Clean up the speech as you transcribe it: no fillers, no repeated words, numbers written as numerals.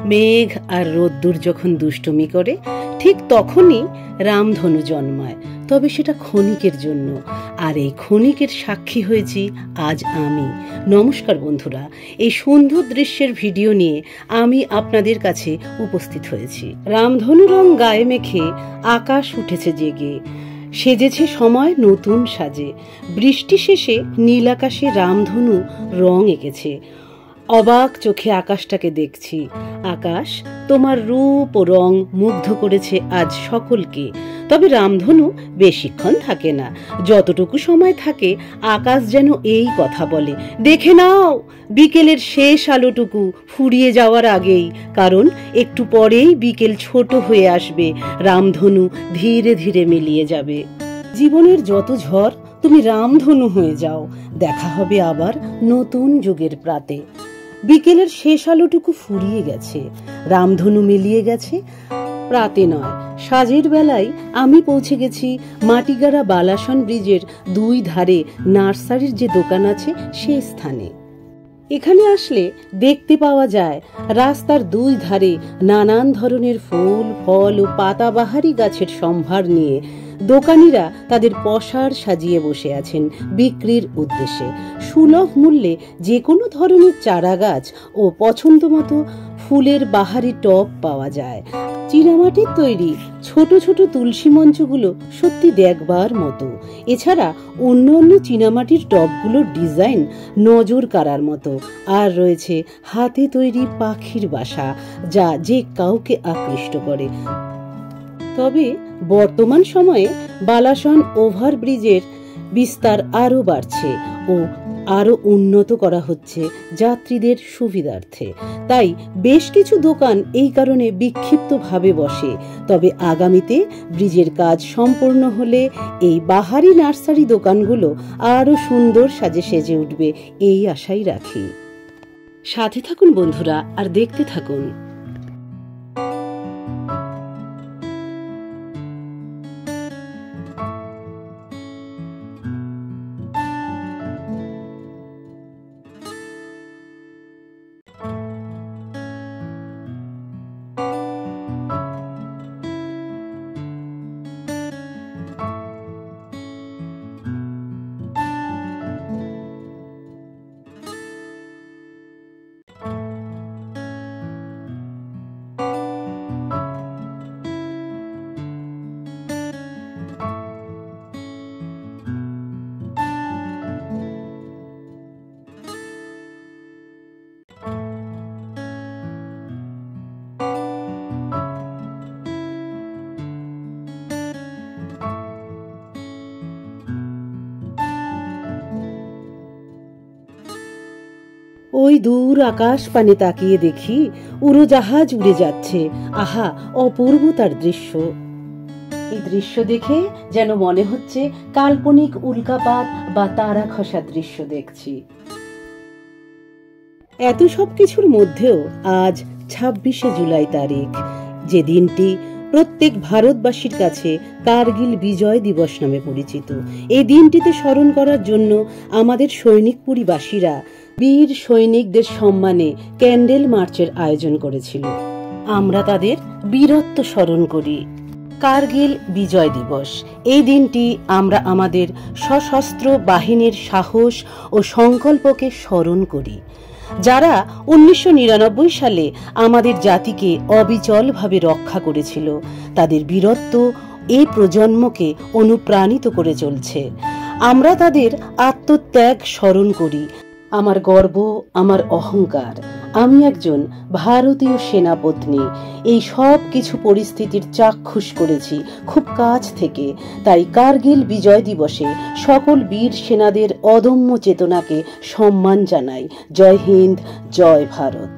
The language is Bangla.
মেঘ আর রোদ্দুর যখন দুষ্টুমি করে ঠিক তখনই রামধনু জন্মায়, তবে সেটা ক্ষণিকের জন্য। আর এই ক্ষণিকের সাক্ষী হয়েছি আজ আমি। নমস্কার বন্ধুরা, এই সুন্দর দৃশ্যের ভিডিও নিয়ে আমি আপনাদের কাছে উপস্থিত হয়েছি। রামধনু রং গায়ে মেখে আকাশ উঠেছে জেগে, সেজেছে সময় নতুন সাজে। বৃষ্টি শেষে নীল আকাশে রামধনু রং এঁকেছে। অবাক চোখে আকাশটাকে দেখছি। আকাশ, তোমার রূপ ও রং মুগ্ধ করেছে আজ সকলকে। তবে রামধনু বেশিক্ষণ থাকে না। যতটুকু সময় থাকে আকাশ যেন এই কথা বলে, দেখে নাও বিকেলের শেষ আলোটুকু ফুরিয়ে যাওয়ার আগেই, কারণ একটু পরেই বিকেল ছোট হয়ে আসবে, রামধনু ধীরে ধীরে মিলিয়ে যাবে। জীবনের যত ঝড় তুমি রামধনু হয়ে যাও, দেখা হবে আবার নতুন যুগের প্রাতে। বিকেলের শেষ আলোটুকু ফুরিয়ে গেছে, রামধনু মিলিয়ে গেছে, প্রাতে নয় সাজের বেলায় আমি পৌঁছে গেছি মাটিগাড়া বালাসন ব্রিজের দুই ধারে নার্সারির যে দোকান আছে সেই স্থানে। এখানে আসলে দেখতে পাওয়া যায় রাস্তার দুই ধারে নানান ধরনের ফুল, ফল ও পাতাবাহারি গাছের সম্ভার নিয়ে দোকানিরা তাদের পসার সাজিয়ে বসে আছেন বিক্রির উদ্দেশ্যে। সুলভ মূল্যে যে কোনো ধরনের চারা গাছ ও পছন্দ মতো ফুলের বাহারি টব পাওয়া যায়। চীনামাটির তৈরি ছোট ছোট তুলসী মঞ্চগুলো সত্যি দেখবার মতো। এছাড়া অন্য অন্য চীনামাটির টবগুলোর ডিজাইন নজর কাড়ার মতো। আর রয়েছে হাতে তৈরি পাখির বাসা, যা যে কাউকে আকৃষ্ট করে। তবে বর্তমান সময়ে বালাসন ওভারব্রিজের বিস্তার আরও বাড়ছে ও আরও উন্নত করা হচ্ছে যাত্রীদের সুবিধার্থে। তাই বেশ কিছু দোকান এই কারণে বিক্ষিপ্তভাবে বসে। তবে আগামীতে ব্রিজের কাজ সম্পূর্ণ হলে এই বাহারি নার্সারি দোকানগুলো আরও সুন্দর সাজে সেজে উঠবে, এই আশাই রাখি। সাথে থাকুন বন্ধুরা, আর দেখতে থাকুন। ওই দূর আকাশ পানে তাকিয়ে দেখি উড়োজাহাজ উড়ে যাচ্ছে। আহা, অপূর্ব তার দৃশ্য। এই দৃশ্য দেখে যেন মনে হচ্ছে কাল্পনিক উল্কাপাত বা তারা খসার দৃশ্য দেখছি। এত সব কিছুর মধ্যেও আজ 26শে জুলাই তারিখ, যে দিনটি প্রত্যেক ভারতবাসীর কাছে কার্গিল বিজয় দিবস নামে পরিচিত। এই দিনটিতে স্মরণ করার জন্য আমাদের সৈনিকপুরীবাসীরা বীর সৈনিকদের সম্মানে ক্যান্ডেল মার্চের আয়োজন করেছিল। আমরা তাদের বীরত্ব স্মরণ করি। কার্গিল বিজয় দিবস, এই দিনটি আমরা আমাদের সশস্ত্র বাহিনীর সাহস ও সংকল্পকে স্মরণ করি, যারা 1999 সালে আমাদের জাতিকে অবিচলভাবে রক্ষা করেছিল। তাদের বীরত্ব এই প্রজন্মকে অনুপ্রাণিত করে চলছে। আমরা তাদের আত্মত্যাগ স্মরণ করি। আমার গর্ব, আমার অহংকার, আমি একজন ভারতীয় সেনাপত্নী। এই সব কিছু পরিস্থিতির চাক্ষুষ করেছি খুব কাছ থেকে। তাই কার্গিল বিজয় দিবসে সকল বীর সেনাদের অদম্য চেতনাকে সম্মান জানাই। জয় হিন্দ, জয় ভারত।